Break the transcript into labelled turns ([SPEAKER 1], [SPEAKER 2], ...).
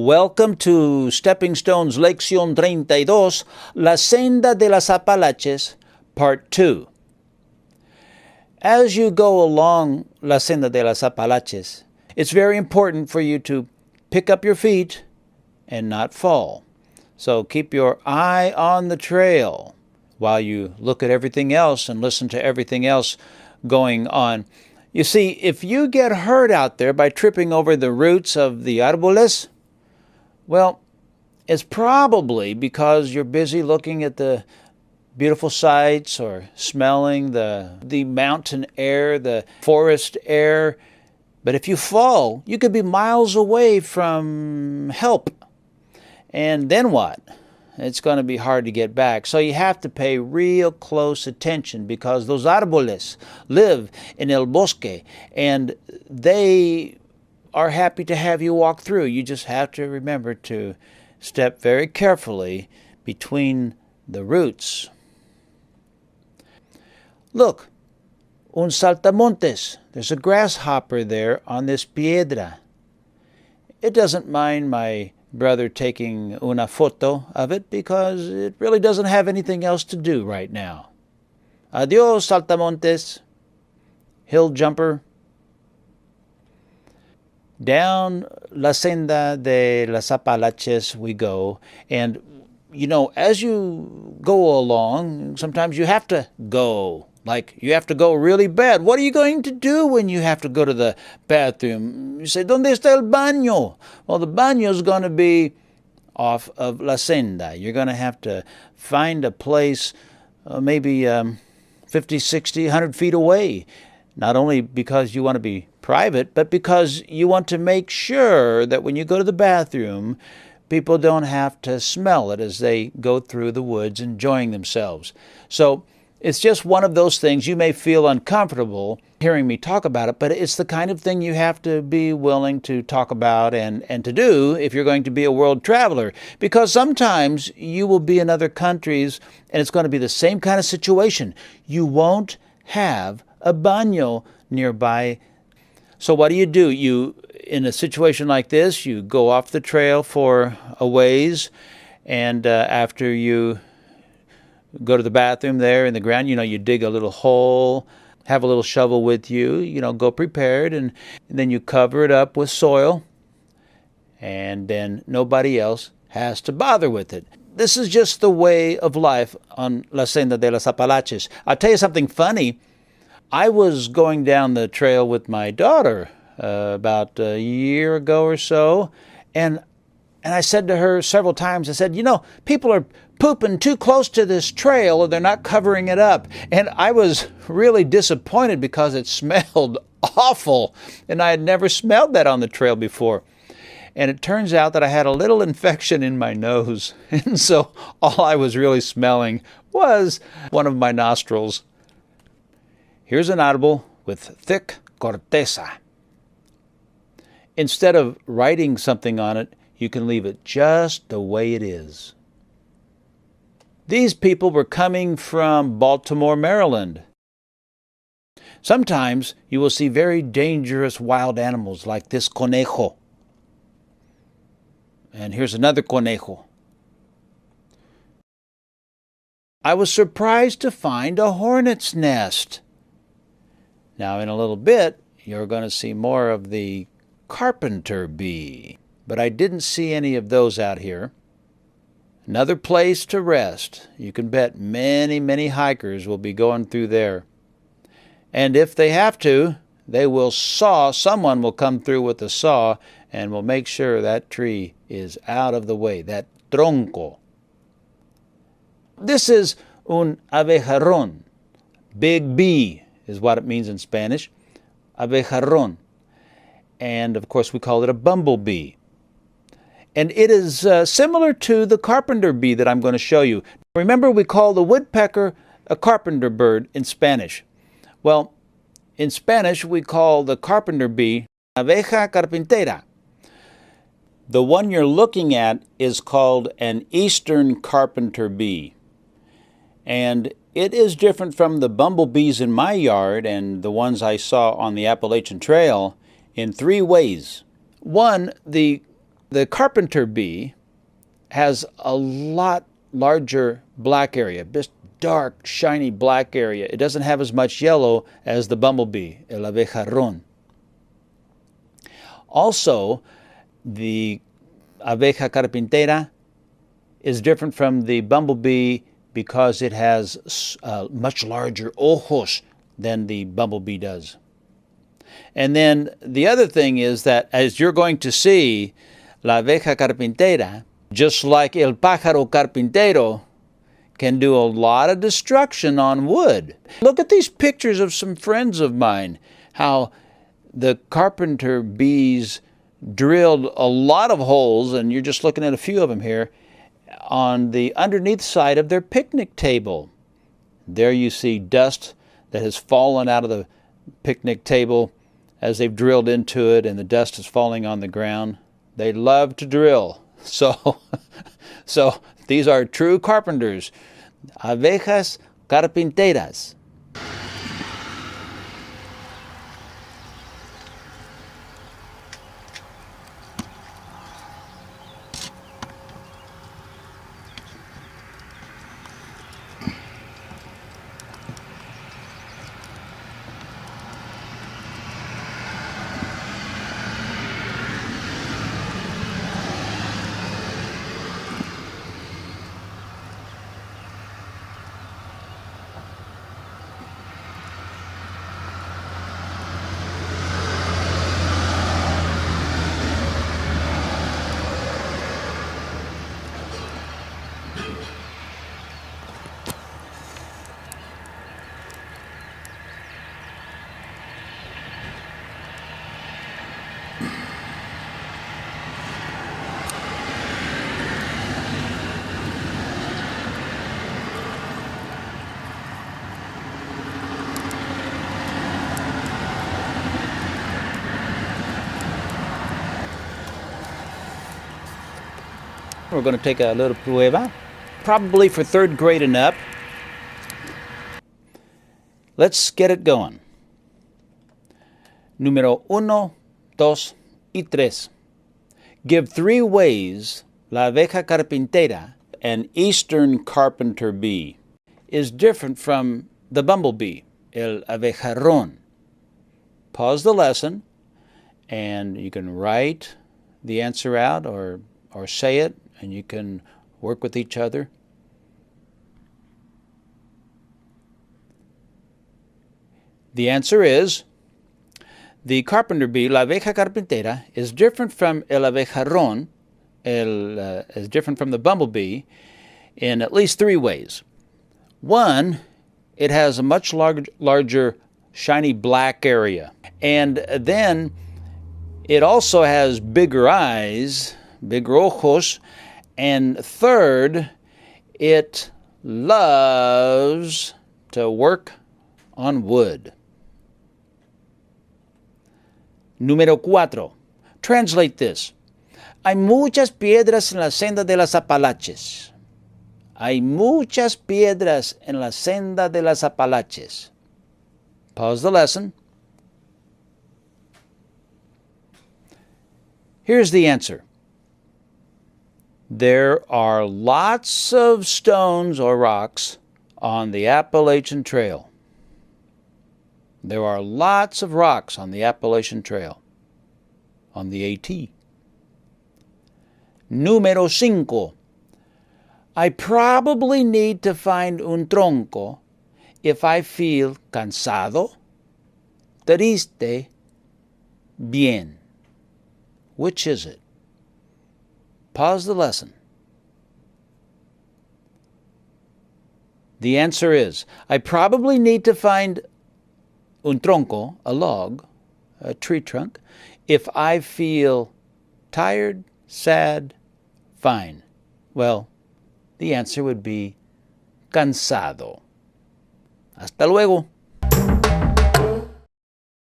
[SPEAKER 1] Welcome to Stepping Stones Lección 32, La Senda de las Apalaches, Part 2. As you go along La Senda de las Apalaches, it's very important for you to pick up your feet and not fall. So keep your eye on the trail while you look at everything else and listen to everything else going on. You see, if you get hurt out there by tripping over the roots of the árboles, well, it's probably because you're busy looking at the beautiful sights or smelling the mountain air, the forest air. But if you fall, you could be miles away from help. And then what? It's going to be hard to get back. So you have to pay real close attention because those árboles live in el bosque and they are happy to have you walk through. You just have to remember to step very carefully between the roots. Look, un saltamontes. There's a grasshopper there on this piedra. It doesn't mind my brother taking una foto of it because it really doesn't have anything else to do right now. Adios, saltamontes. Hill jumper. Down La Senda de las Apalaches we go, and you know, as you go along, sometimes you have to go. Like, you have to go really bad. What are you going to do when you have to go to the bathroom? You say, ¿Dónde está el baño? Well, the baño is going to be off of La Senda. You're going to have to find a place maybe 50, 60, 100 feet away. Not only because you want to be private, but because you want to make sure that when you go to the bathroom, people don't have to smell it as they go through the woods enjoying themselves. So it's just one of those things. You may feel uncomfortable hearing me talk about it, but it's the kind of thing you have to be willing to talk about and to do if you're going to be a world traveler. Because sometimes you will be in other countries and it's going to be the same kind of situation. You won't have a baño nearby. So what do? You, in a situation like this, you go off the trail for a ways, and after you go to the bathroom there in the ground, you dig a little hole, have a little shovel with you, go prepared, and then you cover it up with soil, and then nobody else has to bother with it. This is just the way of life on La Senda de las Apalaches. I'll tell you something funny. I was going down the trail with my daughter about a year ago or so, and I said to her several times, I said, people are pooping too close to this trail or they're not covering it up. And I was really disappointed because it smelled awful, and I had never smelled that on the trail before. And it turns out that I had a little infection in my nose, and so all I was really smelling was one of my nostrils. Here's an árbol with thick corteza. Instead of writing something on it, you can leave it just the way it is. These people were coming from Baltimore, Maryland. Sometimes you will see very dangerous wild animals like this conejo. And here's another conejo. I was surprised to find a hornet's nest. Now, in a little bit, you're going to see more of the carpenter bee, but I didn't see any of those out here. Another place to rest. You can bet many, many hikers will be going through there. And if they have to, they will saw. Someone will come through with a saw and will make sure that tree is out of the way, that tronco. This is un abejarón, big bee is what it means in Spanish, abejarón. And of course we call it a bumblebee. And it is similar to the carpenter bee that I'm going to show you. Remember, we call the woodpecker a carpenter bird in Spanish. Well, in Spanish we call the carpenter bee abeja carpintera. The one you're looking at is called an eastern carpenter bee. And it is different from the bumblebees in my yard and the ones I saw on the Appalachian Trail in three ways. One, the The carpenter bee has a lot larger black area, this dark, shiny black area. It doesn't have as much yellow as the bumblebee, el abejarrón. Also, the abeja carpintera is different from the bumblebee because it has much larger ojos than the bumblebee does. And then the other thing is that, as you're going to see, la abeja carpintera, just like el pájaro carpintero, can do a lot of destruction on wood. Look at these pictures of some friends of mine, how the carpenter bees drilled a lot of holes, and you're just looking at a few of them here, on the underneath side of their picnic table. There you see dust that has fallen out of the picnic table as they've drilled into it, and the dust is falling on the ground. They love to drill. So these are true carpenters, abejas carpinteras. We're going to take a little prueba, probably for third grade and up. Let's get it going. Número 1, 2, y 3. Give 3 ways la abeja carpintera, an eastern carpenter bee, is different from the bumblebee, el abejarrón. Pause the lesson, and you can write the answer out or say it, and you can work with each other. The answer is, the carpenter bee, la abeja carpintera, is different from el abejarrón, is different from the bumblebee in at least 3 ways. 1, it has a much larger shiny black area. And then it also has bigger eyes, bigger ojos. And 3rd, it loves to work on wood. Número 4. Translate this. Hay muchas piedras en la senda de las Apalaches. Hay muchas piedras en la senda de las Apalaches. Pause the lesson. Here's the answer. There are lots of stones or rocks on the Appalachian Trail. There are lots of rocks on the Appalachian Trail, on the AT. Número 5. I probably need to find un tronco if I feel cansado, triste, bien. Which is it? Pause the lesson. The answer is, I probably need to find un tronco, a log, a tree trunk, if I feel tired, sad, fine. Well, the answer would be cansado. Hasta luego.